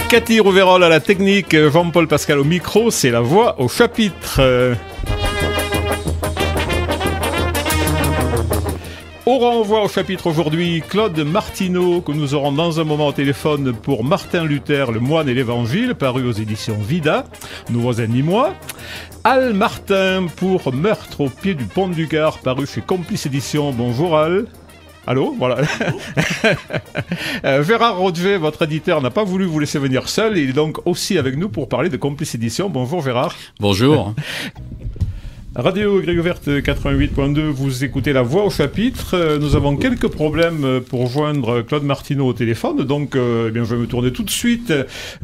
Cathy Rouverol à la technique, Jean-Paul Pascal au micro, c'est la voix au chapitre. Au renvoi au chapitre aujourd'hui, Claude Martineau, que nous aurons dans un moment au téléphone pour Martin Luther, le moine et l'évangile, paru aux éditions Vida, Nouveaux Nîmois. Al Martin pour Meurtre au pied du pont du Gard, paru chez Complice Éditions. Bonjour Al. Allô, voilà. Gérard Roger, votre éditeur, n'a pas voulu vous laisser venir seul. Il est donc aussi avec nous pour parler de Complice Éditions. Bonjour Gérard. Bonjour. Radio Grille Ouverte 88.2, vous écoutez La Voix au chapitre. Nous avons quelques problèmes pour joindre Claude Martineau au téléphone, donc je vais me tourner tout de suite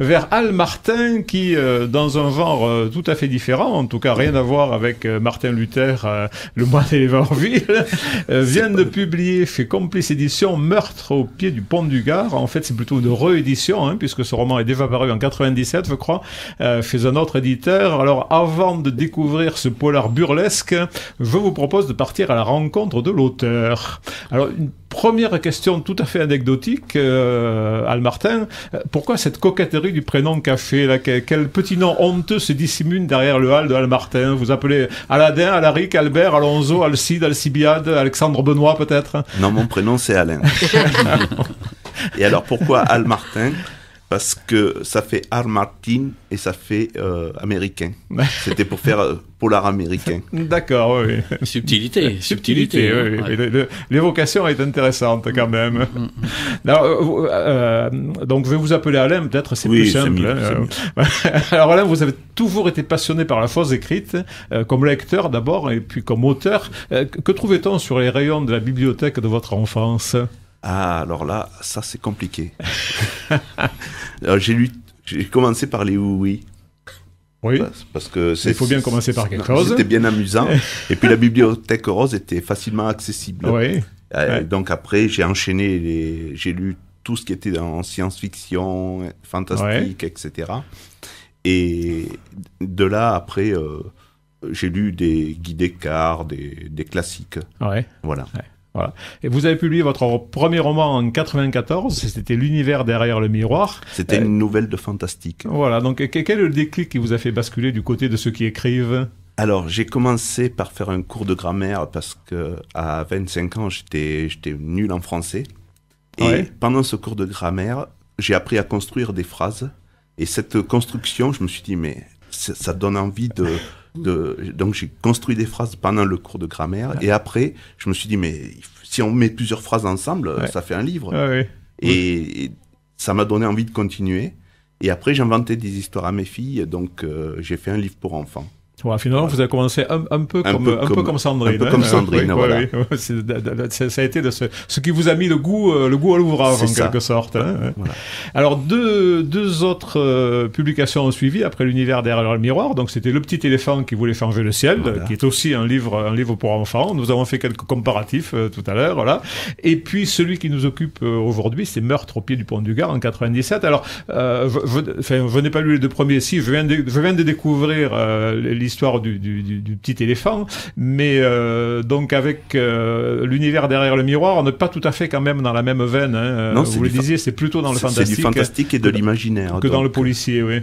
vers Al Martin qui, dans un genre tout à fait différent, en tout cas rien à voir avec Martin Luther, le moine et l'évangile, vient de publier chez Complice Éditions Meurtre au pied du pont du Gard. En fait, c'est plutôt une réédition, puisque ce roman est déjà paru en 97, je crois, chez un autre éditeur. Alors, avant de découvrir ce polar burlesque, je vous propose de partir à la rencontre de l'auteur. Alors, une première question tout à fait anecdotique, Al Martin, pourquoi cette coquetterie du prénom caché là, quel petit nom honteux se dissimule derrière le Al de Al Martin? Vous appelez Aladin, Alaric, Albert, Alonso, Alcide, Alcibiade, Alexandre Benoît peut-être? Non, mon prénom c'est Alain. Et alors pourquoi Al Martin? Parce que ça fait Al Martin et ça fait américain. C'était pour faire polar américain. D'accord, oui. Subtilité. Oui. Ouais. L'évocation est intéressante quand même. Alors, donc je vais vous appeler Alain, peut-être c'est plus simple. Alors Alain, vous avez toujours été passionné par la chose écrite, comme lecteur d'abord et puis comme auteur. Que trouvait-on sur les rayons de la bibliothèque de votre enfance ? Ah, alors là, ça c'est compliqué. Alors, j'ai commencé par les oui. Oui. Parce que il faut bien commencer par quelque chose. C'était bien amusant. Et puis la bibliothèque rose était facilement accessible. Oui. Donc après, j'ai enchaîné, j'ai lu tout ce qui était en science-fiction, fantastique, etc. Et de là, après, j'ai lu des Guy Descartes, des classiques. Ouais. Voilà. Ouais. Voilà. Et vous avez publié votre premier roman en 94, c'était L'univers derrière le miroir. C'était une nouvelle de fantastique. Voilà, donc quel est le déclic qui vous a fait basculer du côté de ceux qui écrivent ? Alors, j'ai commencé par faire un cours de grammaire parce que à 25 ans, j'étais nul en français. Et pendant ce cours de grammaire, j'ai appris à construire des phrases. Et cette construction, je me suis dit, mais ça donne envie de... Donc j'ai construit des phrases pendant le cours de grammaire et après je me suis dit mais si on met plusieurs phrases ensemble ça fait un livre et ça m'a donné envie de continuer et après j'inventais des histoires à mes filles donc j'ai fait un livre pour enfants. Voilà, finalement, vous avez commencé un peu comme Sandrine. Un peu comme Sandrine, voilà. Oui. Ça a été ce qui vous a mis le goût à l'ouvrage, en quelque sorte. Hein. Voilà. Alors, deux autres publications ont suivi après L'univers derrière le miroir. Donc, c'était Le petit éléphant qui voulait changer le ciel, qui est aussi un livre pour enfants. Nous avons fait quelques comparatifs tout à l'heure, voilà. Et puis, celui qui nous occupe aujourd'hui, c'est Meurtre au pied du pont du Gard en 97. Alors, je n'ai pas lu les deux premiers. Si, je viens de découvrir l'histoire du petit éléphant, mais donc avec L'univers derrière le miroir, on n'est pas tout à fait quand même dans la même veine. Hein. Non, vous le disiez, c'est plutôt dans le fantastique. C'est du fantastique et de l'imaginaire. Que dans le policier, oui.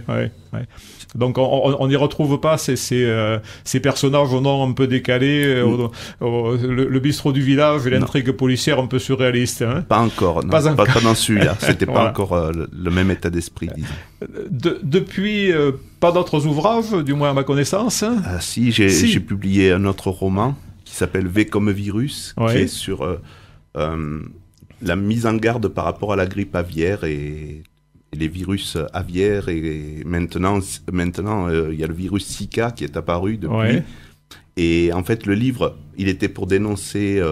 Donc on n'y retrouve pas ces personnages au nom un peu décalés, le bistrot du village et l'intrigue policière un peu surréaliste. Hein. Pas encore, non. Pas dans celui-là. C'était pas encore le même état d'esprit, disons. Depuis, pas d'autres ouvrages, du moins à ma connaissance. Si, j'ai publié un autre roman qui s'appelle V comme virus, qui est sur la mise en garde par rapport à la grippe aviaire et les virus aviaires et maintenant il y a le virus Zika qui est apparu depuis et en fait le livre il était pour dénoncer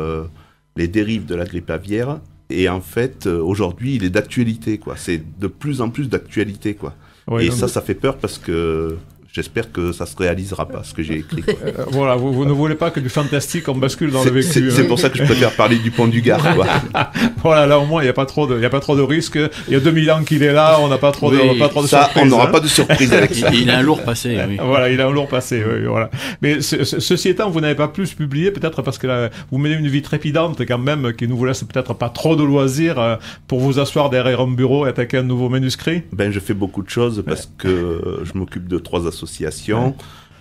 les dérives de la grippe aviaire et en fait aujourd'hui il est d'actualité quoi, c'est de plus en plus d'actualité quoi. Et ça fait peur parce que j'espère que ça se réalisera pas, ce que j'ai écrit. Voilà, vous ne voulez pas que du fantastique, on bascule dans le vécu. C'est pour ça que je préfère parler du pont du Gard, quoi. Voilà, là au moins, il n'y a pas trop de risques. Il y a 2000 ans qu'il est là, on n'a pas trop de surprises. On n'aura pas de surprise avec ça. Il a un lourd passé, oui. Voilà, il a un lourd passé, oui, voilà. Mais ceci étant, vous n'avez pas plus publié, peut-être parce que là, vous menez une vie trépidante quand même, qui ne vous laisse peut-être pas trop de loisirs pour vous asseoir derrière un bureau et attaquer un nouveau manuscrit. Ben, je fais beaucoup de choses parce que je m'occupe de 3 associations.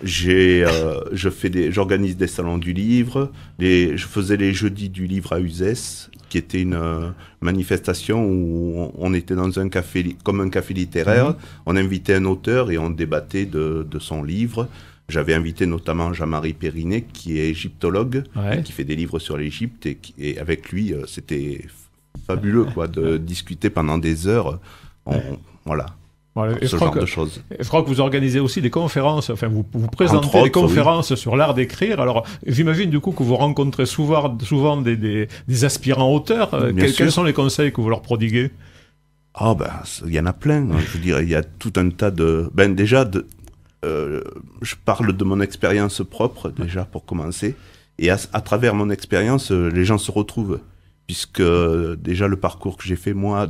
J'organise des salons du livre. Je faisais les jeudis du livre à Uzès, qui était une manifestation où on était dans un café, comme un café littéraire. On invitait un auteur et on débattait de son livre. J'avais invité notamment Jean-Marie Périnet, qui est égyptologue, et qui fait des livres sur l'Égypte. Et avec lui, c'était fabuleux quoi, de discuter pendant des heures. Voilà. Ce genre de choses. Je crois que vous organisez aussi des conférences, enfin vous présentez des conférences sur l'art d'écrire. Alors j'imagine du coup que vous rencontrez souvent des aspirants auteurs. Quels sont les conseils que vous leur prodiguez? Ah ben, il y en a plein. Je veux dire, il y a tout un tas de... Ben déjà, je parle de mon expérience propre, déjà, pour commencer. Et à travers mon expérience, les gens se retrouvent. Puisque déjà le parcours que j'ai fait moi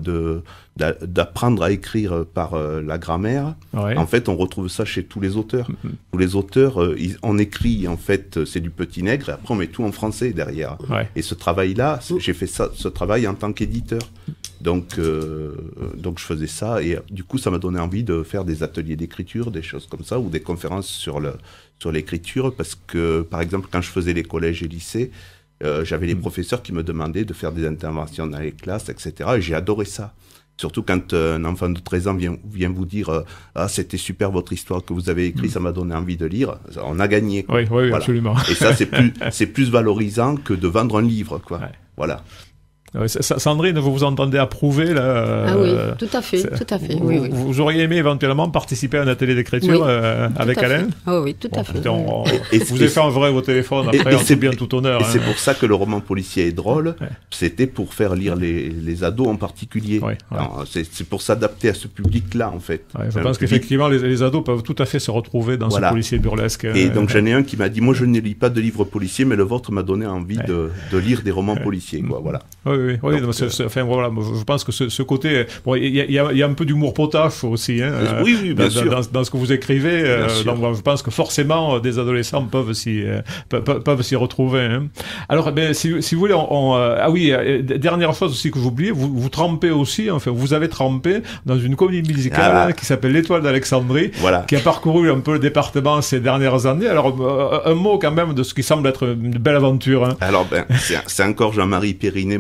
d'apprendre à écrire par la grammaire, en fait on retrouve ça chez tous les auteurs. Tous les auteurs, on écrit en fait, c'est du petit nègre, et après on met tout en français derrière. Et ce travail-là, j'ai fait ce travail en tant qu'éditeur. Donc je faisais ça, et du coup ça m'a donné envie de faire des ateliers d'écriture, des choses comme ça, ou des conférences sur l'écriture, parce que par exemple quand je faisais les collèges et lycées, j'avais les professeurs qui me demandaient de faire des interventions dans les classes, etc. Et j'ai adoré ça. Surtout quand un enfant de 13 ans vient vous dire « Ah, c'était super votre histoire que vous avez écrite, ça m'a donné envie de lire », on a gagné. Quoi. Oui, voilà. Absolument. Et ça, c'est plus valorisant que de vendre un livre, quoi. Voilà. Sandrine, vous vous entendez approuver là, Ah oui, tout à fait. Vous auriez aimé éventuellement participer à un atelier d'écriture avec Alain? Oui, tout à fait. Vous avez fait un vrai au téléphone, après c'est bien tout honneur. Et c'est pour ça que le roman policier est drôle, c'était pour faire lire les ados en particulier. C'est pour s'adapter à ce public-là, en fait. Je pense qu'effectivement, les ados peuvent tout à fait se retrouver dans ce policier burlesque. Et donc j'en ai un qui m'a dit, moi je ne lis pas de livres policiers, mais le vôtre m'a donné envie de lire des romans policiers. Quoi, voilà. Oui, enfin, voilà, je pense que ce côté... Bon, il y a un peu d'humour potache aussi, hein, bien sûr. Dans ce que vous écrivez. Donc, je pense que forcément, des adolescents peuvent s'y retrouver. Hein. Alors, si vous voulez, dernière chose aussi que j'oubliais, vous trempez aussi, enfin, vous avez trempé dans une comédie musicale qui s'appelle L'Étoile d'Alexandrie, qui a parcouru un peu le département ces dernières années. Alors, un mot quand même de ce qui semble être une belle aventure. Hein. Alors, c'est encore Jean-Marie Périnet,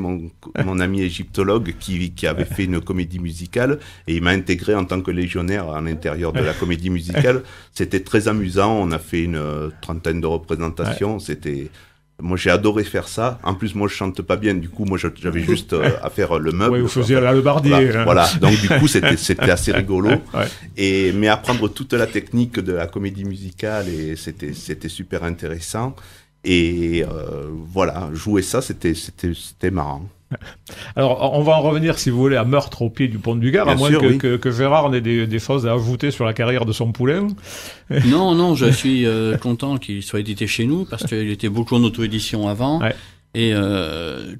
mon ami égyptologue qui avait fait une comédie musicale, et il m'a intégré en tant que légionnaire à l'intérieur de la comédie musicale. C'était très amusant, on a fait une 30aine de représentations, moi j'ai adoré faire ça. En plus moi je chante pas bien, du coup moi j'avais juste à faire le meuble. Oui, vous faisiez la lebardier. Voilà, donc du coup c'était assez rigolo. Mais apprendre toute la technique de la comédie musicale, et c'était super intéressant. Et voilà, jouer ça, c'était marrant. Alors, on va en revenir, si vous voulez, à Meurtre au pied du pont du Gard, à moins que Gérard n'ait des choses à ajouter sur la carrière de son poulain. Non, je suis content qu'il soit édité chez nous, parce qu'il était beaucoup en auto-édition avant. Et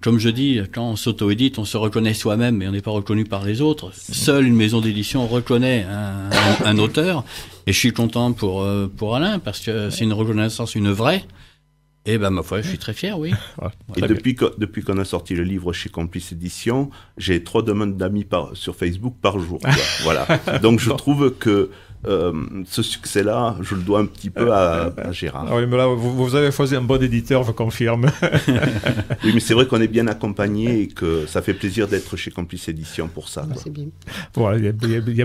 comme je dis, quand on s'auto-édite, on se reconnaît soi-même, mais on n'est pas reconnu par les autres. Seule une maison d'édition reconnaît un auteur. Et je suis content pour Alain, parce que c'est une reconnaissance, une vraie. Et ma foi, je suis très fier, oui. Et depuis qu'on a sorti le livre chez Complice Édition, j'ai 3 demandes d'amis sur Facebook par jour. Voilà. Donc je trouve que ce succès-là, je le dois un petit peu à Gérard. Oui, mais là, vous avez choisi un bon éditeur, je confirme. Oui, mais c'est vrai qu'on est bien accompagné et que ça fait plaisir d'être chez Complice Édition pour ça. C'est bien. Voilà,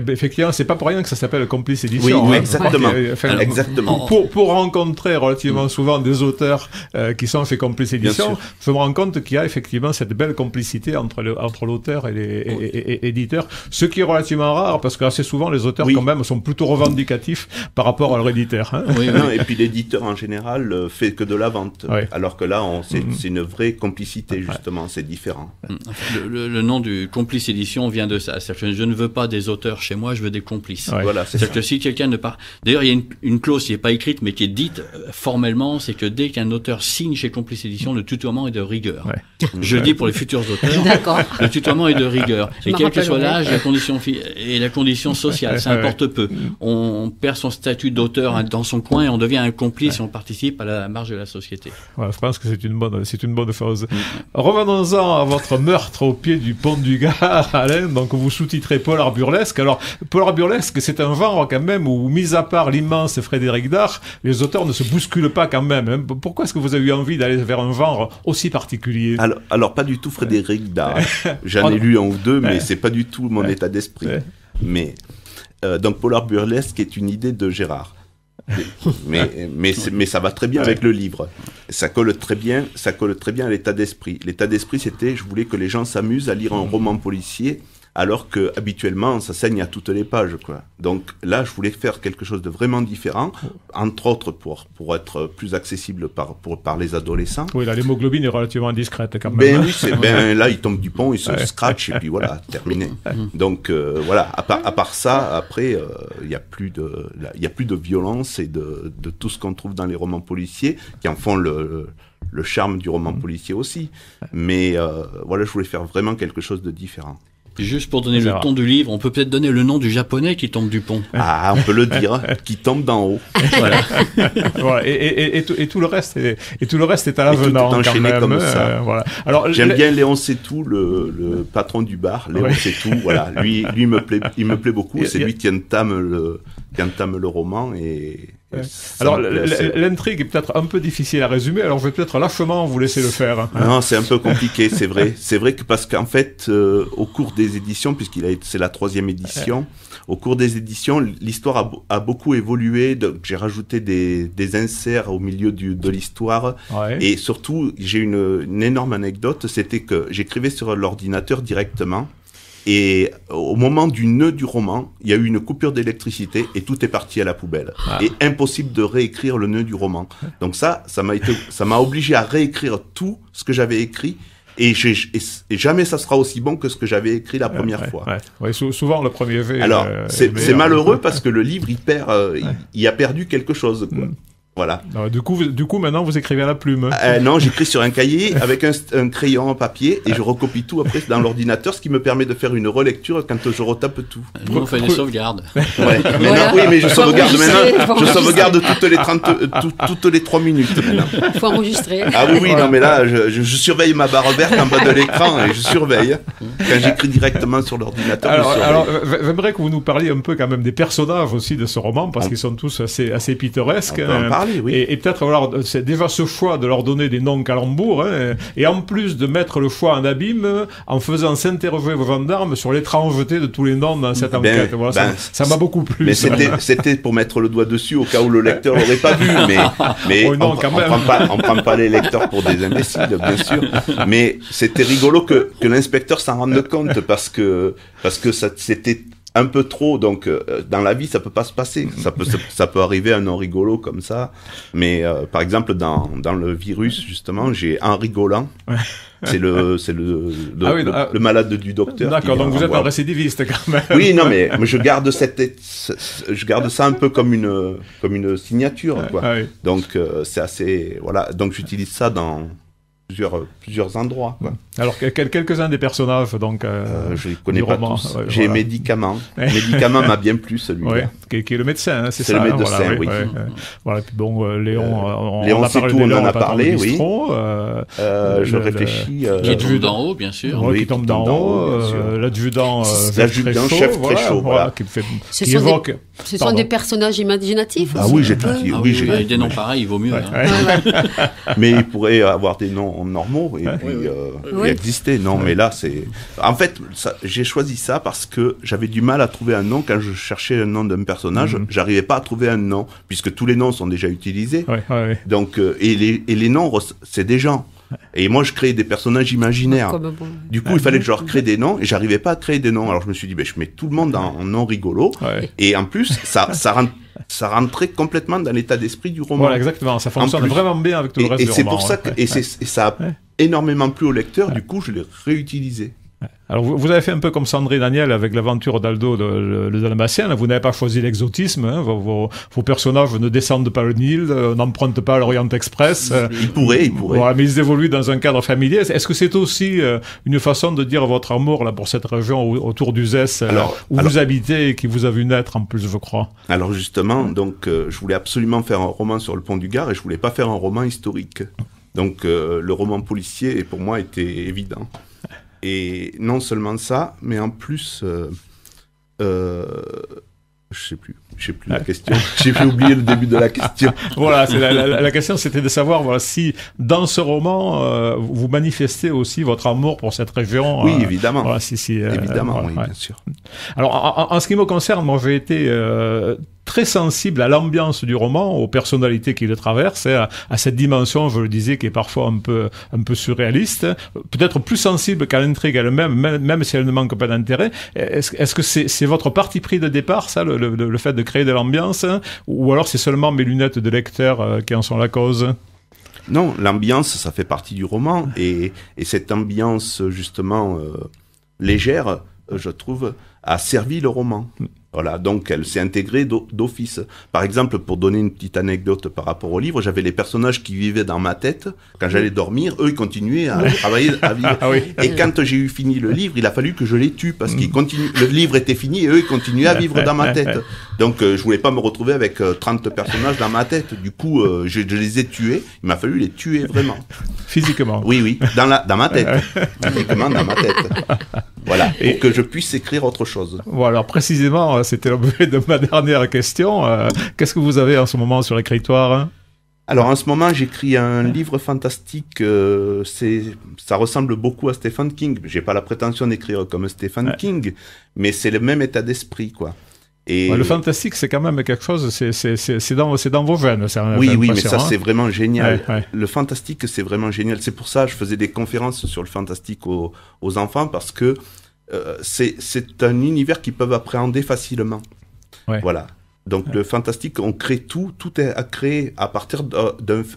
effectivement, c'est pas pour rien que ça s'appelle Complice Édition. Oui, exactement. Exactement. Pour rencontrer relativement souvent des auteurs qui sont chez Complice Édition, je me rends compte qu'il y a effectivement cette belle complicité entre l'auteur et l'éditeur, ce qui est relativement rare, parce que assez souvent les auteurs quand même sont plutôt tout revendicatif par rapport à leur éditeur. Hein. Oui, non, et puis l'éditeur en général fait que de la vente, alors que là c'est une vraie complicité justement, c'est différent. Le nom du Complice Édition vient de ça, c'est-à-dire que je ne veux pas des auteurs chez moi, je veux des complices. Voilà, c'est-à-dire que si quelqu'un ne part... D'ailleurs, il y a une clause qui n'est pas écrite mais qui est dite formellement, c'est que dès qu'un auteur signe chez Complice Édition, le tutoiement est de rigueur. Je dis pour les futurs auteurs, le tutoiement est de rigueur. Et quel que soit l'âge, la condition et la condition sociale, ça importe peu. On perd son statut d'auteur dans son coin et on devient un complice et on participe à la marge de la société. Ouais, je pense que c'est une bonne chose. Revenons-en à votre meurtre au pied du pont du Gard, Alain. Donc vous sous-titrez Polar burlesque. Alors Polar burlesque, c'est un genre quand même où, mis à part l'immense Frédéric Dard, les auteurs ne se bousculent pas quand même. Hein. Pourquoi est-ce que vous avez eu envie d'aller vers un genre aussi particulier? Alors pas du tout Frédéric Dard. J'en ai lu un ou deux, mais c'est pas du tout mon état d'esprit. Mais donc Polar burlesque est une idée de Gérard. Mais ça va très bien avec le livre. Ça colle très bien à l'état d'esprit. L'état d'esprit, c'était, je voulais que les gens s'amusent à lire un roman policier, alors que habituellement ça saigne à toutes les pages, quoi. Donc là, je voulais faire quelque chose de vraiment différent, entre autres pour être plus accessible par les adolescents. Oui, là, l'hémoglobine est relativement discrète quand même. Là, il tombe du pont, il se scratch et puis voilà, terminé. Donc voilà. À part ça, après, il y a plus de violence et de tout ce qu'on trouve dans les romans policiers qui en font le charme du roman policier aussi. Mais voilà, je voulais faire vraiment quelque chose de différent. Juste pour donner le ton du livre, on peut peut-être donner le nom du japonais qui tombe du pont. Ah, on peut le dire, qui tombe d'en haut. Voilà. Voilà. Et tout le reste est à l'avenant. Tout est enchaîné quand même, comme ça. Voilà. Alors, j'aime bien Léon Sétou, le patron du bar. Léon Sétou, voilà. Lui, il me plaît beaucoup. C'est lui qui entame le roman et. Alors, l'intrigue est peut-être un peu difficile à résumer, alors je vais peut-être lâchement vous laisser le faire. Non, c'est un peu compliqué, c'est vrai. C'est vrai que parce qu'en fait, au cours des éditions, c'est la 3e édition, au cours des éditions, l'histoire a beaucoup évolué. Donc j'ai rajouté des inserts au milieu de l'histoire. Et surtout, j'ai une énorme anecdote, c'était que j'écrivais sur l'ordinateur directement. Et au moment du nœud du roman, il y a eu une coupure d'électricité et tout est parti à la poubelle. Et impossible de réécrire le nœud du roman. Donc ça m'a obligé à réécrire tout ce que j'avais écrit. Et jamais ça sera aussi bon que ce que j'avais écrit la première fois. Souvent le premier jet. Alors c'est malheureux parce que le livre il a perdu quelque chose, quoi. Voilà. Alors, du coup, maintenant, vous écrivez à la plume. Non, j'écris sur un cahier avec un crayon en papier et je recopie tout après dans l'ordinateur, ce qui me permet de faire faire une relecture quand je retape tout. Nous, on fait des sauvegardes. Mais je sauvegarde maintenant. Je sauvegarde toutes les 3 minutes maintenant. Il faut enregistrer. Ah oui, non, mais là, je surveille ma barre verte en bas de l'écran et je surveille. Quand j'écris directement sur l'ordinateur, alors, j'aimerais que vous nous parliez un peu quand même des personnages aussi de ce roman, parce qu'ils sont tous assez pittoresques. On peut en parler. Oui. Et peut-être voilà, c'est déjà ce choix de leur donner des noms calembours, hein, et en plus de mettre le choix en abîme en faisant s'interroger vos gendarmes sur l'étrangeté de tous les noms dans cette enquête. Voilà, ça m'a beaucoup plu. Mais c'était pour mettre le doigt dessus au cas où le lecteur l'aurait pas vu. Mais on prend pas les lecteurs pour des imbéciles, bien sûr. Mais c'était rigolo que l'inspecteur s'en rende compte parce que c'était un peu trop, donc dans la vie ça peut pas se passer, ça peut arriver un nom rigolo comme ça, mais par exemple dans le virus justement j'ai un rigolant, c'est le malade du docteur. D'accord, donc vous êtes un récidiviste quand même. Oui, non mais je garde ça un peu comme une signature, quoi. Donc c'est assez, voilà, donc j'utilise ça dans plusieurs endroits, quoi. Alors, quelques-uns des personnages, donc, je les connais pas roman, tous. J'ai Médicament. Médicament m'a bien plu, celui-là. Qui est le médecin, hein, c'est ça. C'est le médecin, oui. Voilà, puis bon, Léon, Léon c'est tout, on en a parlé, oui. Je réfléchis. Qui tombe d'en haut, bien sûr. Oui, qui tombe d'en haut. L'adjudant chef très chaud, voilà. Ce sont des personnages imaginatifs. Ah oui, j'ai tout dit. Avec des noms pareils, il vaut mieux. Mais il pourrait avoir des noms normaux et puis exister. Non, mais là, c'est... En fait, j'ai choisi ça parce que j'avais du mal à trouver un nom. Quand je cherchais un nom d'un personnage, j'arrivais pas à trouver un nom, puisque tous les noms sont déjà utilisés. Donc, et les noms, c'est des gens. Et moi, je créais des personnages imaginaires. Du coup, il fallait que je leur crée des noms, et j'arrivais pas à créer des noms. Alors je me suis dit, je mets tout le monde en nom rigolo, et en plus, ça rentrait complètement dans l'état d'esprit du roman. Voilà, exactement. Ça fonctionne vraiment bien avec tout le reste du roman. Et c'est pour ça que ça a énormément plu au lecteur. Du coup, je l'ai réutilisé. Alors, vous avez fait un peu comme Sandrine Daniel avec l'aventure d'Aldo, le Dalmatien. Vous n'avez pas choisi l'exotisme. Hein. Vos personnages ne descendent pas le Nil, n'empruntent pas l'Orient Express. Ils pourraient. Voilà, mais ils évoluent dans un cadre familier. Est-ce que c'est aussi une façon de dire votre amour là, pour cette région autour du Zès, où vous habitez et qui vous a vu naître en plus, je crois? Alors justement, donc, je voulais absolument faire un roman sur le pont du Gard et je voulais pas faire un roman historique. Donc le roman policier, pour moi, était évident. Et non seulement ça, mais en plus, je sais plus la question. J'ai oublié le début de la question. Voilà, la question c'était de savoir si dans ce roman vous manifestez aussi votre amour pour cette région. Oui, évidemment. Voilà, évidemment, oui, bien sûr. Alors, en ce qui me concerne, moi j'ai été très sensible à l'ambiance du roman, aux personnalités qui le traversent, et à cette dimension, je le disais, qui est parfois un peu surréaliste, peut-être plus sensible qu'à l'intrigue elle-même, même si elle ne manque pas d'intérêt. Est-ce que c'est votre parti pris de départ, ça, le fait de créer de l'ambiance, hein, ou alors c'est seulement mes lunettes de lecteur qui en sont la cause? Non, l'ambiance, ça fait partie du roman, et cette ambiance, justement, légère, je trouve, a servi le roman. Voilà, donc elle s'est intégrée d'office. Par exemple, pour donner une petite anecdote par rapport au livre, j'avais les personnages qui vivaient dans ma tête. Quand j'allais dormir, eux, ils continuaient à travailler, à vivre. Ah oui. Et quand j'ai eu fini le livre, il a fallu que je les tue parce qu'ils continuent. Le livre était fini et eux, ils continuaient à vivre dans ma tête. Donc, je voulais pas me retrouver avec 30 personnages dans ma tête. Du coup, je les ai tués. Il m'a fallu les tuer vraiment. Physiquement. Oui, dans ma tête. Physiquement dans ma tête. Voilà, pour que je puisse écrire autre chose. Voilà, précisément, c'était l'objet de ma dernière question. Qu'est-ce que vous avez en ce moment sur l'écritoire, hein? Alors, en ce moment, j'écris un livre fantastique. Ça ressemble beaucoup à Stephen King. J'ai pas la prétention d'écrire comme Stephen King, mais c'est le même état d'esprit, quoi. Et le fantastique, c'est quand même quelque chose, c'est dans vos veines. Oui, mais ça, c'est vraiment génial. Le fantastique, c'est vraiment génial. C'est pour ça que je faisais des conférences sur le fantastique aux enfants, parce que c'est un univers qu'ils peuvent appréhender facilement. Voilà. Donc, le fantastique, on crée tout est à créer à partir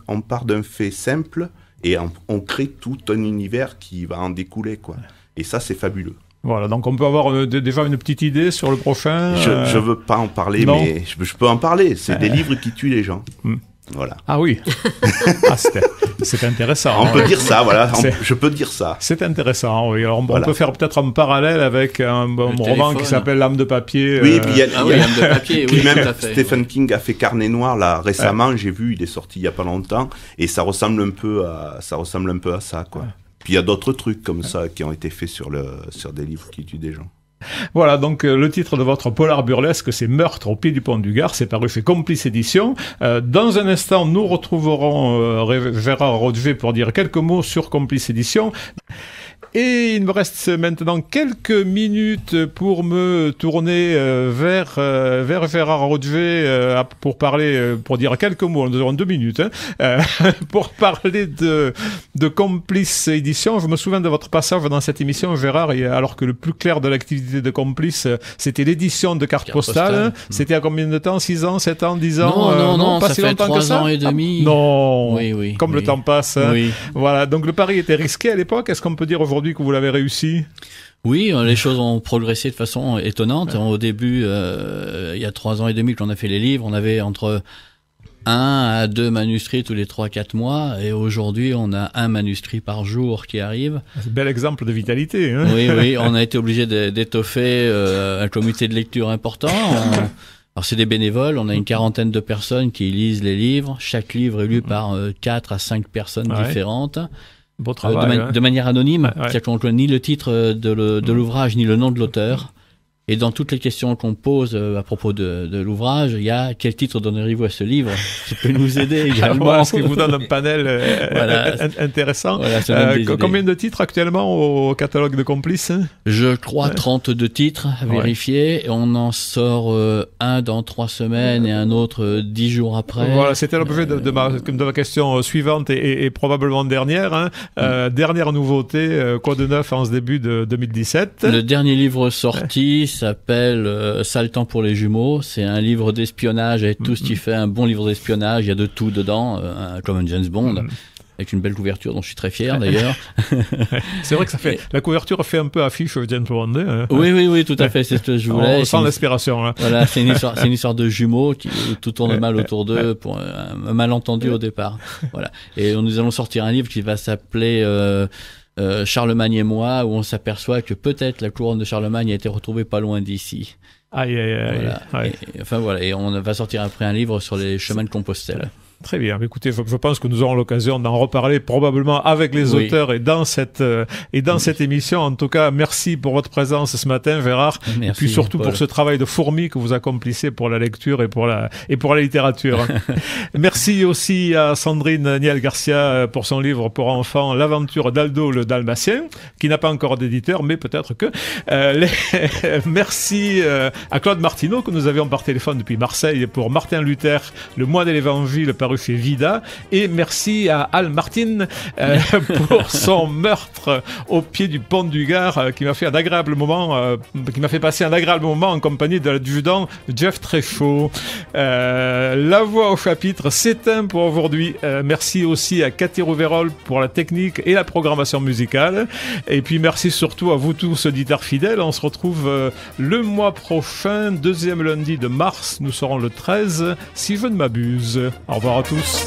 on part d'un fait simple et on crée tout un univers qui va en découler, quoi. Et ça, c'est fabuleux. Voilà, donc on peut avoir déjà une petite idée sur le prochain. Je veux pas en parler, mais je peux en parler. C'est des livres qui tuent les gens. Voilà. Ah oui. C'est intéressant. On peut dire ça, voilà. Je peux dire ça. C'est intéressant, oui. Alors, on peut faire peut-être un parallèle avec un roman qui s'appelle L'âme de papier. Oui, puis il y a L'âme de papier. Puis même Stephen King a fait Carnet noir là récemment. J'ai vu, il est sorti il y a pas longtemps, et ça ressemble un peu à ça, quoi. Puis il y a d'autres trucs comme ça qui ont été faits sur des livres qui tuent des gens. Voilà, donc le titre de votre polar burlesque, c'est Meurtre au pied du pont du Gard, c'est paru chez Complice Éditions. Dans un instant, nous retrouverons Gérard Rodger pour dire quelques mots sur Complice Éditions. Et il me reste maintenant quelques minutes pour me tourner vers Gérard Rodger pour dire quelques mots. Nous aurons 2 minutes pour parler de Complice Édition. Je me souviens de votre passage dans cette émission, Gérard, alors que le plus clair de l'activité de Complice, c'était l'édition de cartes postales. C'était à combien de temps? 6 ans, 7 ans, 10 ans? Non, pas ça si fait longtemps 3 que ça. ans et demi. Non, oui, comme le temps passe. Oui. Voilà, donc le pari était risqué à l'époque. Est-ce qu'on peut dire aujourd'hui que vous l'avez réussi? Oui, les choses ont progressé de façon étonnante. Au début, il y a 3 ans et demi qu'on a fait les livres, on avait entre 1 à 2 manuscrits tous les 3-4 mois, et aujourd'hui on a 1 manuscrit par jour qui arrive. C'est un bel exemple de vitalité. Hein. Oui, on a été obligé d'étoffer un comité de lecture important. Alors c'est des bénévoles, on a une 40aine de personnes qui lisent les livres. Chaque livre est lu par 4 à 5 personnes différentes. Beau travail, de manière anonyme, c'est-à-dire qu'on ne connaît ni le titre de l'ouvrage ni le nom de l'auteur. Et dans toutes les questions qu'on pose à propos de l'ouvrage, il y a quel titre donneriez-vous à ce livre qui peut nous aider également. Ce qui vous donne un panel intéressant. Voilà, combien de titres actuellement au catalogue de Complices? Je crois 32 titres à vérifier. Et on en sort un dans 3 semaines et un autre 10 jours après. Voilà, c'était l'objet de ma question suivante et probablement dernière. Dernière nouveauté, quoi de neuf en ce début de 2017? Le dernier livre sorti s'appelle Sale temps pour les jumeaux. C'est un livre d'espionnage avec tout ce qui fait un bon livre d'espionnage. Il y a de tout dedans, comme un James Bond. Avec une belle couverture dont je suis très fier d'ailleurs. C'est vrai que ça fait la couverture fait un peu affiche James Bond. Oui, tout à fait, c'est ce que je voulais. On sent l'inspiration. Là. Voilà, c'est une histoire de jumeaux qui tout tourne mal autour d'eux pour un malentendu au départ. Voilà. Et nous allons sortir un livre qui va s'appeler Charlemagne et moi, où on s'aperçoit que peut-être la couronne de Charlemagne a été retrouvée pas loin d'ici. Aïe. Voilà. Et on va sortir après un livre sur les chemins de Compostelle. Très bien. Écoutez, je pense que nous aurons l'occasion d'en reparler probablement avec les auteurs et dans cette émission. En tout cas, merci pour votre présence ce matin, Gérard. Merci, et puis surtout Paul. pour ce travail de fourmi que vous accomplissez pour la lecture et pour la littérature. Merci aussi à Sandrine Niel Garcia pour son livre pour enfants, L'aventure d'Aldo le Dalmatien, qui n'a pas encore d'éditeur, mais peut-être que. Merci à Claude Martineau que nous avions par téléphone depuis Marseille pour Martin Luther, Le mois de l'Évangile, paru chez Vida, et merci à Al Martin pour son meurtre au pied du pont du Gard qui m'a fait passer un agréable moment en compagnie de l'adjudant Jeff Tréchaud. La voix au chapitre s'éteint pour aujourd'hui. Merci aussi à Cathy Rouverol pour la technique et la programmation musicale, et puis merci surtout à vous tous auditeurs fidèles. On se retrouve le mois prochain, 2e lundi de mars. Nous serons le 13 si je ne m'abuse. Au revoir à tous.